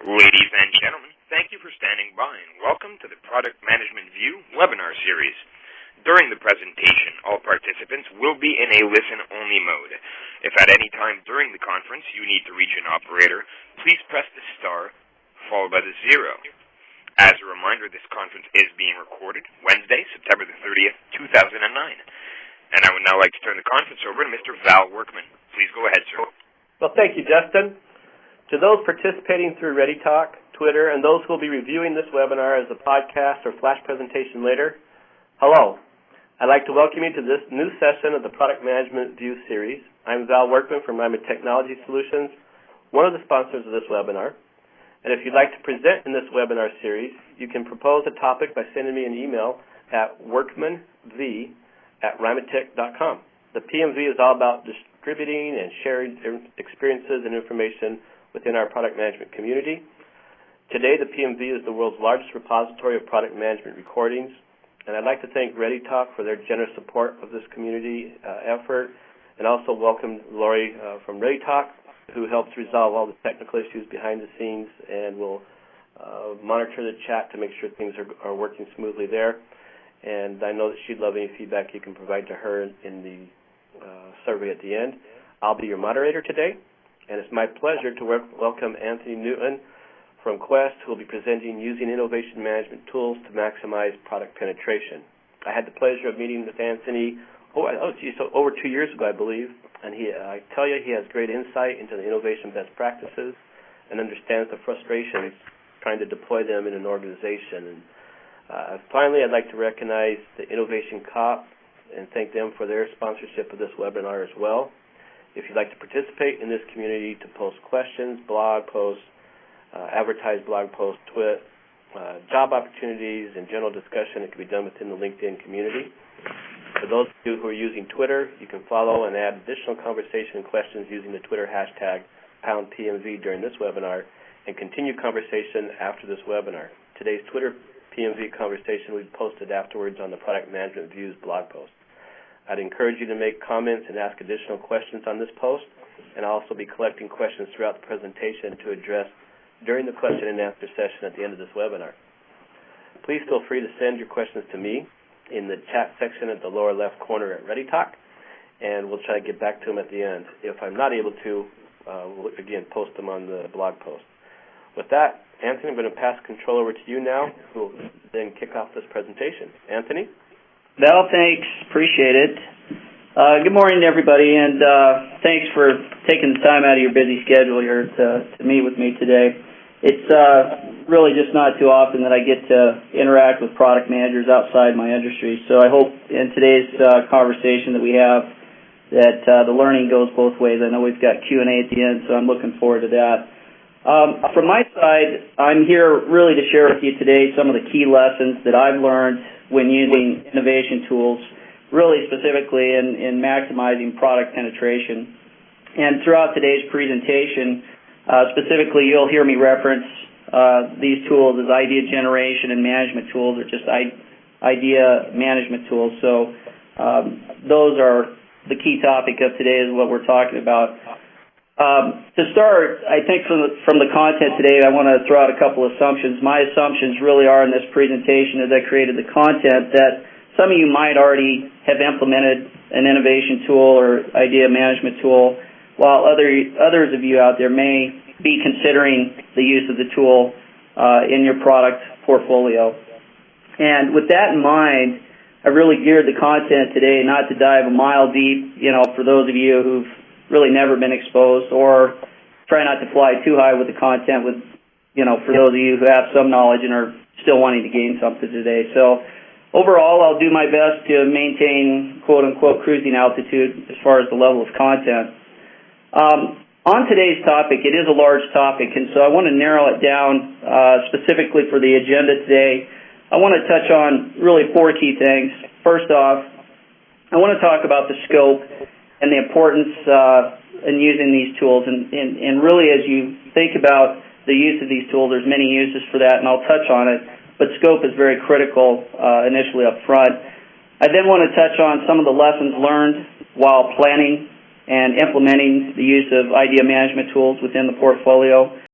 Ladies and gentlemen, thank you for standing by and welcome to the Product Management View webinar series. During the presentation, all participants will be in a listen-only mode. If at any time during the conference you need to reach an operator, please press the star followed by the 0. As a reminder, this conference is being recorded Wednesday, September the 30th, 2009. And I would now like to turn the conference over to Mr. Val Workman. Please go ahead, sir. Well, thank you, Justin. To those participating through ReadyTalk, Twitter, and those who will be reviewing this webinar as a podcast or flash presentation later, hello. I'd like to welcome you to this new session of the Product Management View series. I'm Val Workman from Ryman Technology Solutions, one of the sponsors of this webinar. And if you'd like to present in this webinar series, you can propose a topic by sending me an email at workmanv@rymatech.com. The PMV is all about distributing and sharing experiences and information within our product management community. Today, the PMV is the world's largest repository of product management recordings, and I'd like to thank ReadyTalk for their generous support of this community effort, and also welcome Lori from ReadyTalk, who helps resolve all the technical issues behind the scenes and will monitor the chat to make sure things are working smoothly there. And I know that she'd love any feedback you can provide to her in the survey at the end. I'll be your moderator today. And it's my pleasure to welcome Anthony Newton from Quest, who will be presenting using innovation management tools to maximize product penetration. I had the pleasure of meeting with Anthony over 2 years ago, I believe, and I tell you, he has great insight into the innovation best practices and understands the frustrations trying to deploy them in an organization. And finally, I'd like to recognize the Innovation COP and thank them for their sponsorship of this webinar as well. If you'd like to participate in this community to post questions, blog posts, advertise blog posts, tweet, job opportunities, and general discussion, it can be done within the LinkedIn community. For those of you who are using Twitter, you can follow and add additional conversation and questions using the Twitter hashtag #PMV during this webinar and continue conversation after this webinar. Today's Twitter PMV conversation will be posted afterwards on the Product Management Views blog post. I'd encourage you to make comments and ask additional questions on this post, and I'll also be collecting questions throughout the presentation to address during the question and answer session at the end of this webinar. Please feel free to send your questions to me in the chat section at the lower left corner at ReadyTalk, and we'll try to get back to them at the end. If I'm not able to, we'll again post them on the blog post. With that, Anthony, I'm going to pass control over to you now, who will then kick off this presentation. Anthony? Val, thanks. Appreciate it. Good morning to everybody, and thanks for taking the time out of your busy schedule here to meet with me today. It's really just not too often that I get to interact with product managers outside my industry, so I hope in today's conversation that we have that the learning goes both ways. I know we've got Q&A at the end, so I'm looking forward to that. From my side, I'm here really to share with you today some of the key lessons that I've learned when using innovation tools, really specifically in maximizing product penetration. And throughout today's presentation, specifically you'll hear me reference these tools as idea generation and management tools, or just idea management tools. So those are the key topic of today is what we're talking about. To start, I think from the content today, I want to throw out a couple assumptions. My assumptions really are in this presentation as I created the content that some of you might already have implemented an innovation tool or idea management tool, while others of you out there may be considering the use of the tool in your product portfolio. And with that in mind, I really geared the content today not to dive a mile deep, for those of you who've really never been exposed, or try not to fly too high with the content for those of you who have some knowledge and are still wanting to gain something today. So overall, I'll do my best to maintain quote-unquote cruising altitude as far as the level of content. On today's topic, it is a large topic, and so I want to narrow it down specifically for the agenda today. I want to touch on really 4 key things. First off, I want to talk about the scope and the importance in using these tools. And really, as you think about the use of these tools, there's many uses for that, and I'll touch on it. But scope is very critical initially up front. I then want to touch on some of the lessons learned while planning and implementing the use of idea management tools within the portfolio.